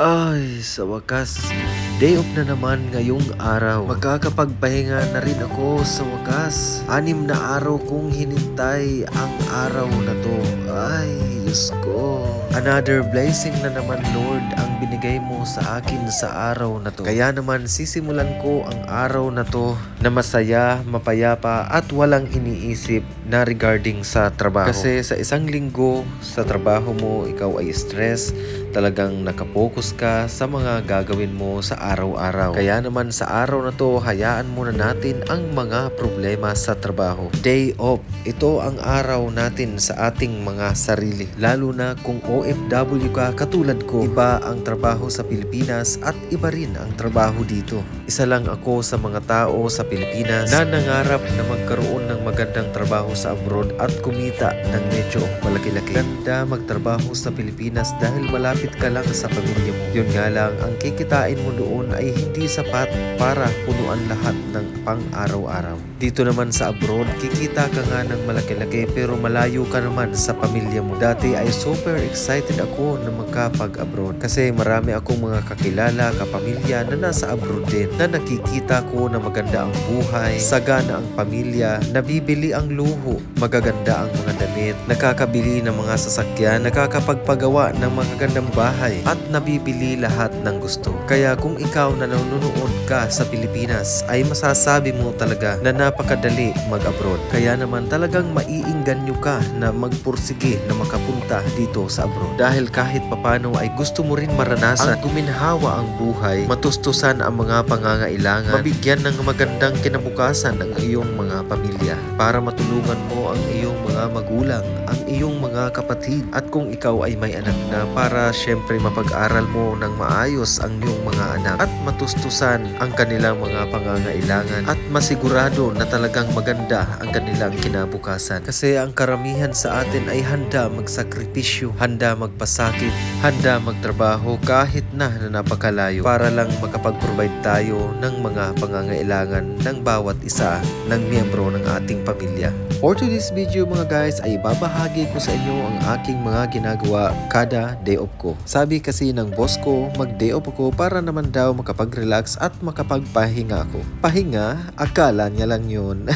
Ay, sa wakas, day off na naman ngayong araw. Magkakapagpahinga na rin ako sa wakas. 6 na araw kong hinintay ang araw na to. Ay, Diyos ko. Another blessing na naman, Lord, ang binigay mo sa akin sa araw na to. Kaya naman sisimulan ko ang araw na to na masaya, mapayapa at walang iniisip na regarding sa trabaho. Kasi sa isang linggo sa trabaho mo, ikaw ay stress, talagang nakapokus ka sa mga gagawin mo sa araw-araw. Kaya naman sa araw na to, hayaan muna natin ang mga problema sa trabaho. Day off. Ito ang araw natin sa ating mga sarili. Lalo na kung OFW ka katulad ko. Iba ang trabaho sa Pilipinas at iba rin ang trabaho dito. Isa lang ako sa mga tao sa Pilipinas na nangarap na magkaroon ng magandang trabaho sa abroad at kumita ng medyo malaki-laki. Ganda magtrabaho sa Pilipinas dahil malapit ka lang sa pamilya mo. Yun nga lang, ang kikitain mo doon ay hindi sapat para punuan lahat ng pang-araw-araw. Dito naman sa abroad, kikita ka nga ng malaki-laki pero malayo ka naman sa pamilya mo. Dati ay super excited ako na magkapag-abroad kasi marami akong mga kakilala, kapamilya na nasa abroad din na nakikita ko na maganda ang buhay, sagana ang pamilya, nabibili ang luho, magaganda ang mga damit, nakakabili ng mga sasakyan, nakakapagpagawa ng magagandang bahay at nabibili lahat ng gusto. Kaya kung ikaw na nanonood ka sa Pilipinas ay masasabi mo talaga na napakadali mag-abroad. Kaya naman talagang maiinganyo ka na magpursige na makapunta dito sa abroad. Dahil kahit papano ay gusto mo rin maranasan ang guminhawa ang buhay, matustusan ang mga pangangailangan, mabigyan ng magandang kinabukasan ang iyong mga pamilya para matulungan mo ang iyong mga magulang, ang iyong mga kapatid at kung ikaw ay may anak na para syempre mapag-aral mo ng maayos ang iyong mga anak at matustusan ang kanilang mga pangangailangan at masigurado na talagang maganda ang kanilang kinabukasan. Kasi ang karamihan sa atin ay handa magsakripisyo, handa magpasakit, handa magtrabaho kahit na napakalayo para lang makapag-provide tayo ng mga pangangailangan ng bawat isa ng miyembro ng ating pamilya. For today's video mga guys ay babahagi ko sa inyo ang aking mga ginagawa kada day off ko. Sabi kasi ng boss ko, mag-day off ako para naman daw makapag-relax at makapagpahinga ako. Pahinga? Akala niya lang yun.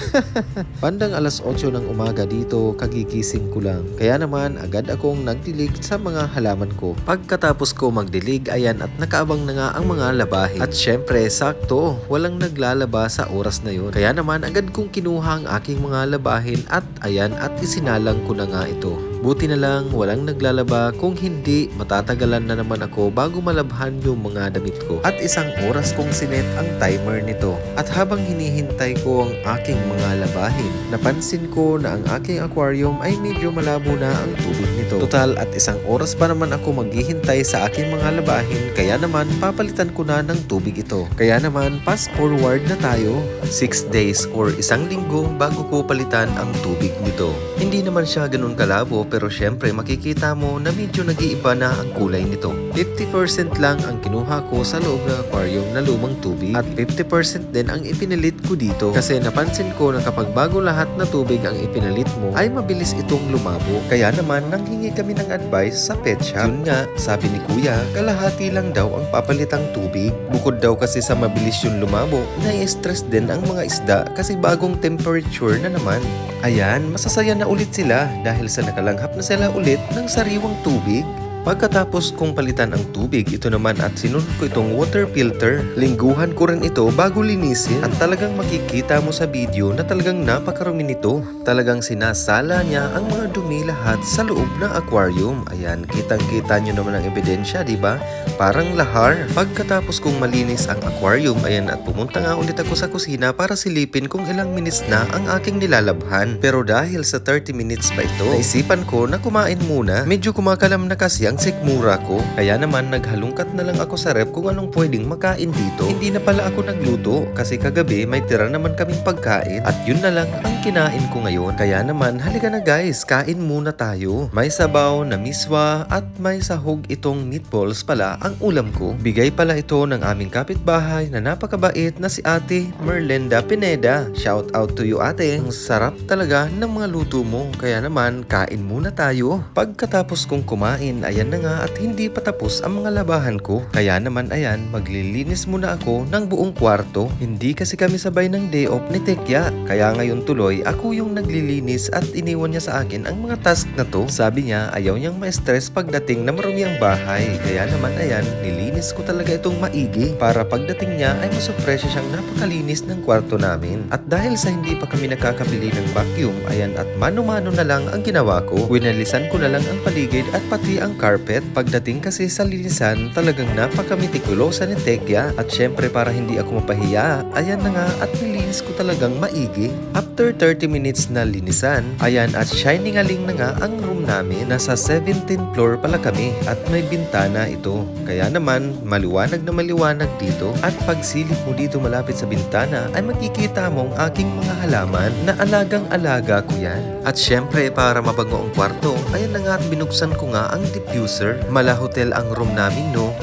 Bandang alas 8 ng umaga dito, kagigising ko lang. Kaya naman agad akong nagdilig sa mga halaman ko. Pagkatapos ko magdilig, ayan at nakaabang na nga ang mga labahin. At syempre, sakto, walang naglalaba sa oras na yun. Kaya naman agad kong kinuha ang aking mga labahin at ayan at isinalang ko na nga ito. Buti na lang walang naglalaba, kung hindi matatagalan na naman ako bago malabhan yung mga damit ko. At isang oras kong sinet ang timer nito. At habang hinihintay ko ang aking mga labahin, napansin ko na ang aking aquarium ay medyo malabo na ang tubig nito. Total at isang oras pa naman ako maghihintay sa aking mga labahin, kaya naman papalitan ko na ng tubig ito. Kaya naman fast forward na tayo 6 days or isang linggo bago ko palitan ang tubig nito. Hindi naman siya ganun kalabo pero syempre makikita mo na medyo nag-iiba na ang kulay nito. 50% lang ang kinuha ko sa loob ng aquarium na lumang tubig at 50% din ang ipinalit ko dito kasi napansin ko na kapag bago lahat na tubig ang ipinalit mo ay mabilis itong lumabo. Kaya naman nanghingi kami ng advice sa pet shop. Yun nga, sabi ni kuya, kalahati lang daw ang papalitang tubig. Bukod daw kasi sa mabilis yung lumabo, nai-stress din ang mga isda kasi bagong temperature na naman. Ayan, masasaya na ulit sila dahil sa nakalanghap na sila ulit ng sariwang tubig. Pagkatapos kong palitan ang tubig, ito naman at sinunod ko itong water filter. Lingguhan ko rin ito bago linisin at talagang makikita mo sa video na talagang napakarumi nito. Talagang sinasala niya ang mga dumi lahat sa loob ng aquarium. Ayan, kitang-kita nyo naman ang ebidensya, diba? Parang lahar. Pagkatapos kong malinis ang aquarium, ayan at pumunta nga ulit ako sa kusina para silipin kung ilang minutes na ang aking nilalabhan. Pero dahil sa 30 minutes pa ito, naisipan ko na kumain muna. Medyo kumakalam na kasi ang sikmura ko. Kaya naman naghalungkat na lang ako sa rep kung anong pwedeng makain dito. Hindi na pala ako nagluto kasi kagabi may tira naman kaming pagkain at yun na lang ang kinain ko ngayon. Kaya naman halika na guys, kain muna tayo. May sabaw na miswa at may sahog itong meatballs pala ang ulam ko. Bigay pala ito ng aming kapitbahay na napakabait na si Ate Merlinda Pineda. Shout out to you ate. Ang sarap talaga ng mga luto mo. Kaya naman kain muna tayo. Pagkatapos kong kumain, ayan ayan na nga at hindi pa tapos ang mga labahan ko. Kaya naman ayan, maglilinis muna ako ng buong kwarto. Hindi kasi kami sabay ng day off ni Tekya. Kaya ngayon tuloy ako yung naglilinis at iniwan niya sa akin ang mga task na to. Sabi niya ayaw niyang ma-stress pagdating na marumi ang bahay. Kaya naman ayan, nilinis ko talaga itong maigi para pagdating niya ay masupresyo siyang napakalinis ng kwarto namin. At dahil sa hindi pa kami nakakabili ng vacuum, ayan at mano-mano na lang ang ginawa ko. Winalisan ko na lang ang paligid at pati ang carpet. Pagdating kasi sa linisan, talagang napakamitikulosa ni Tekya. At syempre para hindi ako mapahiya, ayan na nga at nilinis ko talagang maigi. After 30 minutes na linisan, ayan at shining aling na nga ang room namin. Nasa 17th floor pala kami at may bintana ito. Kaya naman maliwanag na maliwanag dito. At pagsilip mo dito malapit sa bintana ay makikita mo ang aking mga halaman na alagang-alaga ko yan. At syempre para mabango ang kwarto, ayan na nga at binuksan ko nga ang diffuser. Mala hotel ang room namin no.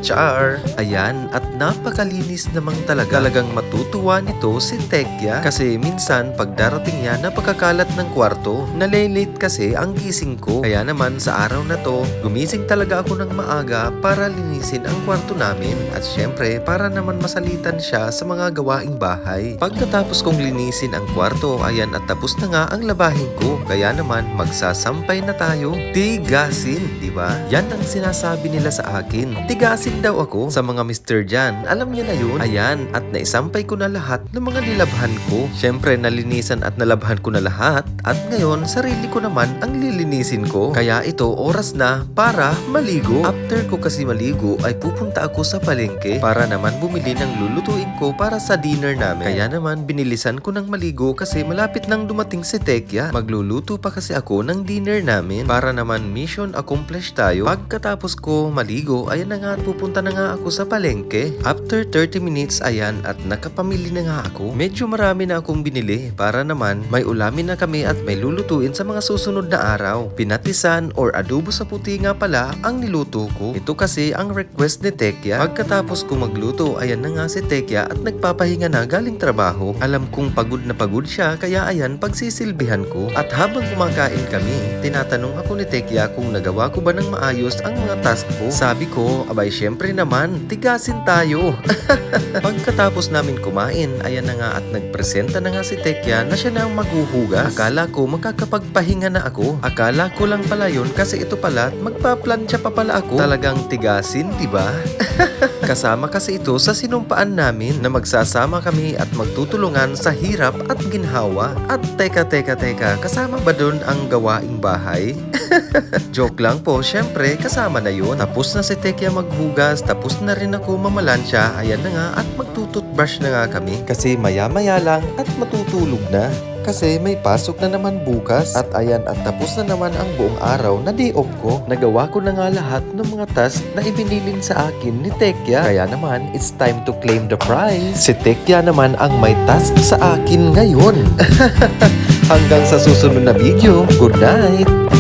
Char! Ayan at napakalinis namang talaga. Talagang matutuwa nito si Tekya kasi minsan pag darating niya napakakalat ng kwarto. Nalilate kasi ang gising ko. Kaya naman sa araw na to, gumising talaga ako ng maaga para linisin ang kwarto namin. At syempre para naman masalitan siya sa mga gawaing bahay. Pagkatapos kong linisin ang kwarto, ayan at tapos na nga ang labahin ko. Kaya naman magsasampay na tayo. Tigasin, di ba? Yan ang sinasabi nila sa akin. Tigasin daw ako sa mga Mr. Jan. Alam niya na yun. Ayan, at naisampay ko na lahat ng mga nilabhan ko. Syempre, nalinisan at nalabhan ko na lahat. At ngayon, sarili ko naman ang lilinisin ko. Kaya ito, oras na para maligo. After ko kasi maligo, ay pupunta ako sa palengke para naman bumili ng lulutuin ko para sa dinner namin. Kaya naman, binilisan ko ng maligo kasi malapit nang dumating si Tekya. Magluluto pa kasi ako ng dinner namin para naman mission accomplished tayo. Pagkatapos ko maligo, ayan na nga at pupunta na nga ako sa palengke. After 30 minutes, ayan at nakapamili na nga ako. Medyo marami na akong binili para naman may ulamin na kami at may lulutuin sa mga susunod na araw. Pinatisan or adobo sa puti nga pala ang niluto ko. Ito kasi ang request ni Tekya. Pagkatapos ko magluto, ayan na nga si Tekya at nagpapahinga na galing trabaho. Alam kong pagod na pagod siya kaya ayan pagsisilbihan ko. At habang kumakain kami, tinatanong ako ni Tekya kung nagawa ko ba ng maayos ang mga task ko. Sabi ko, abay syempre naman, tigasin tayo. Pagkatapos namin kumain, ayan na nga at nagpresenta na nga si Tekya na siya na ang maghuhugas. Akala ko makakapagpahinga na ako. Akala ko lang pala yun kasi ito pala magpaplansya pa pala ako. Talagang tigasin, diba? Kasama kasi ito sa sinumpaan namin na magsasama kami at magtutulungan sa hirap at ginhawa. At teka, kasama ba dun ang gawaing bahay? Joke lang po, syempre kasama na yun. Tapos na si Tekya maghugas, tapos na rin ako mamalansya. Ayan na nga at magtututbrush na nga kami kasi maya-maya lang at matutulog na. Kasi may pasok na naman bukas. At ayan at tapos na naman ang buong araw na day off ko. Nagawa ko na nga lahat ng mga task na ibinilin sa akin ni Tekya. Kaya naman it's time to claim the prize. Si Tekya naman ang may task sa akin ngayon. Hanggang sa susunod na video. Good night!